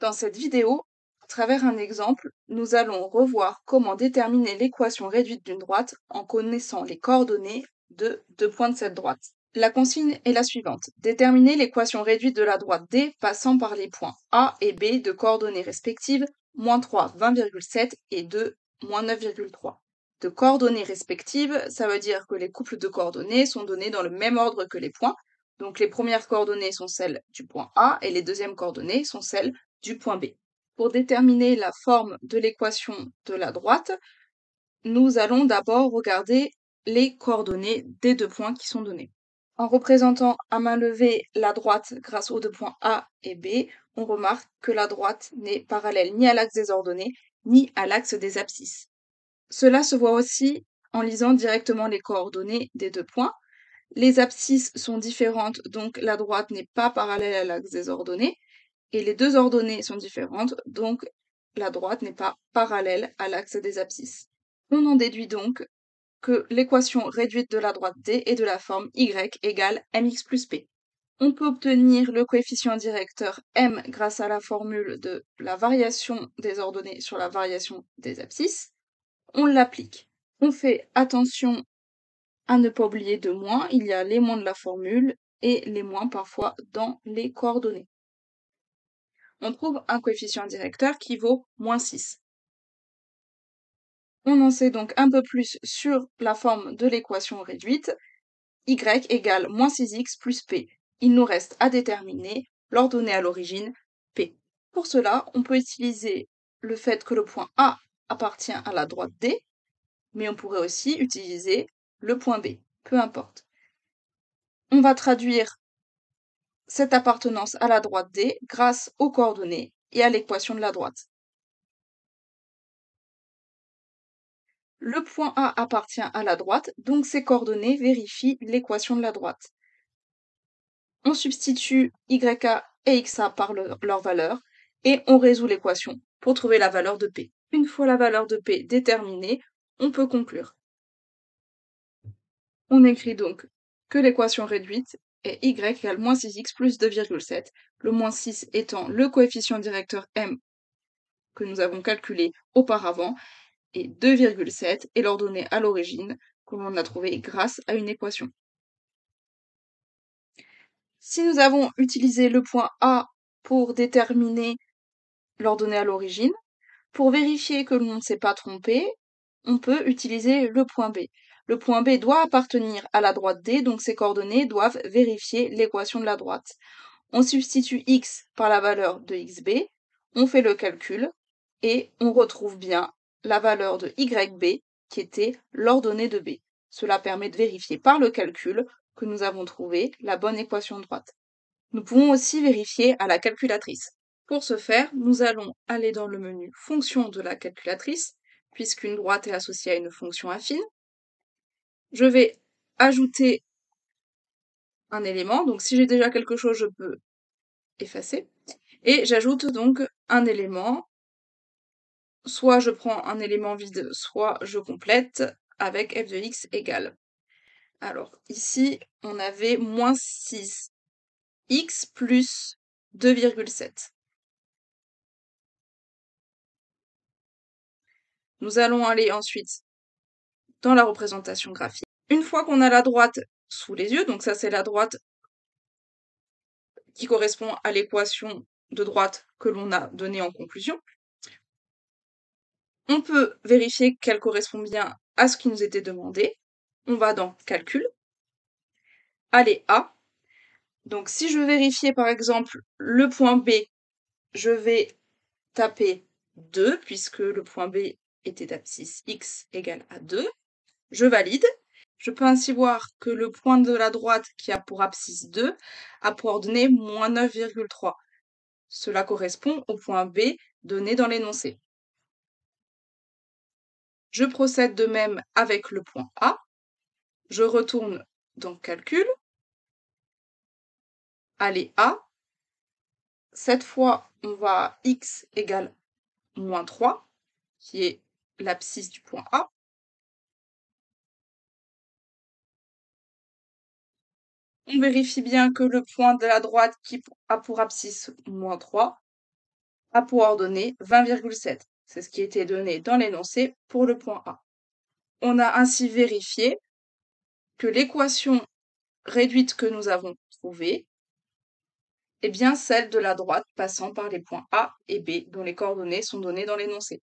Dans cette vidéo, à travers un exemple, nous allons revoir comment déterminer l'équation réduite d'une droite en connaissant les coordonnées de deux points de cette droite. La consigne est la suivante. Déterminer l'équation réduite de la droite D passant par les points A et B de coordonnées respectives -3, 20,7 et 2, -9,3. De coordonnées respectives, ça veut dire que les couples de coordonnées sont donnés dans le même ordre que les points. Donc les premières coordonnées sont celles du point A et les deuxièmes coordonnées sont celles du point B. Pour déterminer la forme de l'équation de la droite, nous allons d'abord regarder les coordonnées des deux points qui sont donnés. En représentant à main levée la droite grâce aux deux points A et B, on remarque que la droite n'est parallèle ni à l'axe des ordonnées, ni à l'axe des abscisses. Cela se voit aussi en lisant directement les coordonnées des deux points. Les abscisses sont différentes, donc la droite n'est pas parallèle à l'axe des ordonnées, et les deux ordonnées sont différentes, donc la droite n'est pas parallèle à l'axe des abscisses. On en déduit donc que l'équation réduite de la droite D est de la forme y égale mx plus p. On peut obtenir le coefficient directeur m grâce à la formule de la variation des ordonnées sur la variation des abscisses. On l'applique. On fait attention à ne pas oublier de moins, il y a les moins de la formule et les moins parfois dans les coordonnées. On trouve un coefficient directeur qui vaut -6. On en sait donc un peu plus sur la forme de l'équation réduite, y égale -6x plus p. Il nous reste à déterminer l'ordonnée à l'origine, p. Pour cela, on peut utiliser le fait que le point A appartient à la droite D, mais on pourrait aussi utiliser le point B, peu importe. On va traduire cette appartenance à la droite D grâce aux coordonnées et à l'équation de la droite. Le point A appartient à la droite, donc ses coordonnées vérifient l'équation de la droite. On substitue YA et XA par leur valeur et on résout l'équation pour trouver la valeur de P. Une fois la valeur de P déterminée, on peut conclure. On écrit donc que l'équation réduite est y égale -6x plus 2,7, le -6 étant le coefficient directeur m que nous avons calculé auparavant, et 2,7 est l'ordonnée à l'origine que l'on a trouvée grâce à une équation. Si nous avons utilisé le point A pour déterminer l'ordonnée à l'origine, pour vérifier que l'on ne s'est pas trompé, on peut utiliser le point B. Le point B doit appartenir à la droite D, donc ses coordonnées doivent vérifier l'équation de la droite. On substitue x par la valeur de xb, on fait le calcul, et on retrouve bien la valeur de yb, qui était l'ordonnée de b. Cela permet de vérifier par le calcul que nous avons trouvé la bonne équation de droite. Nous pouvons aussi vérifier à la calculatrice. Pour ce faire, nous allons aller dans le menu Fonction de la calculatrice, puisqu'une droite est associée à une fonction affine. Je vais ajouter un élément, donc si j'ai déjà quelque chose, je peux effacer. Et j'ajoute donc un élément, soit je prends un élément vide, soit je complète avec f de x égale. Alors ici, on avait -6, x plus 2,7. Nous allons aller ensuite dans la représentation graphique. Une fois qu'on a la droite sous les yeux, donc ça c'est la droite qui correspond à l'équation de droite que l'on a donnée en conclusion, on peut vérifier qu'elle correspond bien à ce qui nous était demandé. On va dans Calcul, aller à. Donc si je veux vérifier par exemple le point B, je vais taper 2, puisque le point B était d'abscisse x égale à 2. Je valide. Je peux ainsi voir que le point de la droite qui a pour abscisse 2 a pour ordonnée -9,3. Cela correspond au point B donné dans l'énoncé. Je procède de même avec le point A. Je retourne dans Calcul, aller à. Cette fois, on va à x égale -3, qui est l'abscisse du point A. On vérifie bien que le point de la droite qui a pour abscisse -3 A pour ordonnée 20,7. C'est ce qui était donné dans l'énoncé pour le point A. On a ainsi vérifié que l'équation réduite que nous avons trouvée est bien celle de la droite passant par les points A et B dont les coordonnées sont données dans l'énoncé.